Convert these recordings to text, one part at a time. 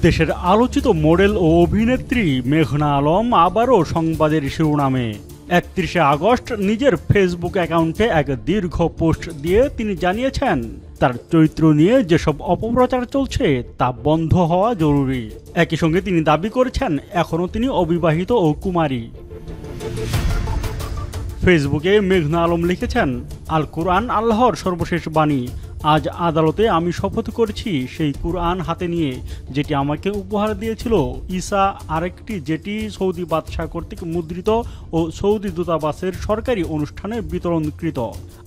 দেশের আলোচিত মডেল ও অভিনেত্রী মেঘনা আলম আবারও সংবাদের শিরোনামে। ৩১ আগস্ট নিজের ফেসবুক অ্যাকাউন্টে এক দীর্ঘ পোস্ট দিয়ে তিনি জানিয়েছেন, তার চরিত্র নিয়ে যেসব অপপ্রচার চলছে তা বন্ধ হওয়া জরুরি। একই সঙ্গে তিনি দাবি করেছেন এখনও তিনি অবিবাহিত ও কুমারী। ফেসবুকে মেঘনা আলম লিখেছেন, আল কুরআন আল্লাহর সর্বশেষ বাণী। আজ আদালতে আমি শপথ করছি সেই কুরআন হাতে নিয়ে, যেটি আমাকে উপহার দিয়েছিল ঈসা, আরেকটি যেটি সৌদি বাদশাহ কর্তৃক মুদ্রিত ও সৌদি দূতাবাসের সরকারি অনুষ্ঠানে বিতরণকৃত।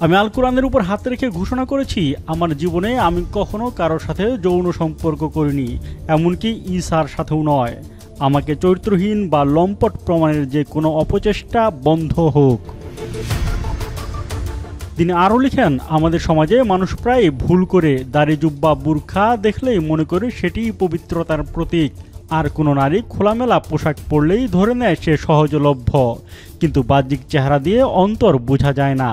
আমি আল কুরআনের উপর হাত রেখে ঘোষণা করেছি, আমার জীবনে আমি কখনো কারোর সাথে যৌন সম্পর্ক করিনি, এমনকি ঈসার সাথেও নয়। আমাকে চরিত্রহীন বা লম্পট প্রমাণের যে কোনো অপচেষ্টা বন্ধ হোক। তিনি আরও লিখেন, আমাদের সমাজে মানুষ প্রায় ভুল করে দাড়ি জুব্বা বুরখা দেখলেই মনে করে সেটিই পবিত্রতার প্রতীক। আর কোনো নারী খোলামেলা পোশাক পরলেই ধরে নেয় সে সহজলভ্য, কিন্তু বাহ্যিক চেহারা দিয়ে অন্তর বোঝা যায় না।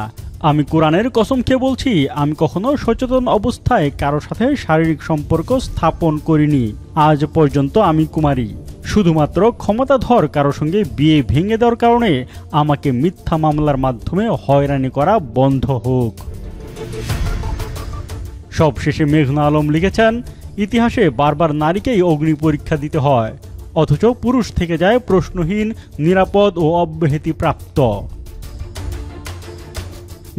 আমি কোরআনের কসম খেয়ে বলছি, আমি কখনো সচেতন অবস্থায় কারো সাথে শারীরিক সম্পর্ক স্থাপন করিনি। আজ পর্যন্ত আমি কুমারী। শুধুমাত্র ক্ষমতাধর কারো সঙ্গে বিয়ে ভেঙে দেওয়ার কারণে আমাকে মিথ্যা মামলার মাধ্যমে হয়রানি করা বন্ধ হোক। সবশেষে মেঘনা আলম লিখেছেন, ইতিহাসে বারবার নারীকেই অগ্নি পরীক্ষা দিতে হয়, অথচ পুরুষ থেকে যায় প্রশ্নহীন, নিরাপদ ও অব্যাহতিপ্রাপ্ত।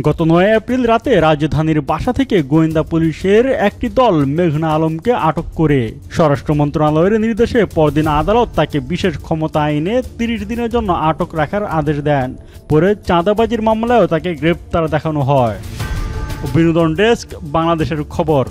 গত ৯ এপ্রিল রাতে রাজধানীর বাসা থেকে গোয়েন্দা পুলিশের একটি দল মেঘনা আলমকে আটক করে স্বরাষ্ট্র মন্ত্রণালয়ের নির্দেশে পরদিন আদালত তাকে বিশেষ ক্ষমতা আইনে ৩০ দিনের জন্য আটক রাখার আদেশ দেন। পরে চাঁদাবাজির মামলায়ও তাকে গ্রেপ্তার দেখানো হয়। বিনোদন ডেস্ক, বাংলাদেশের খবর।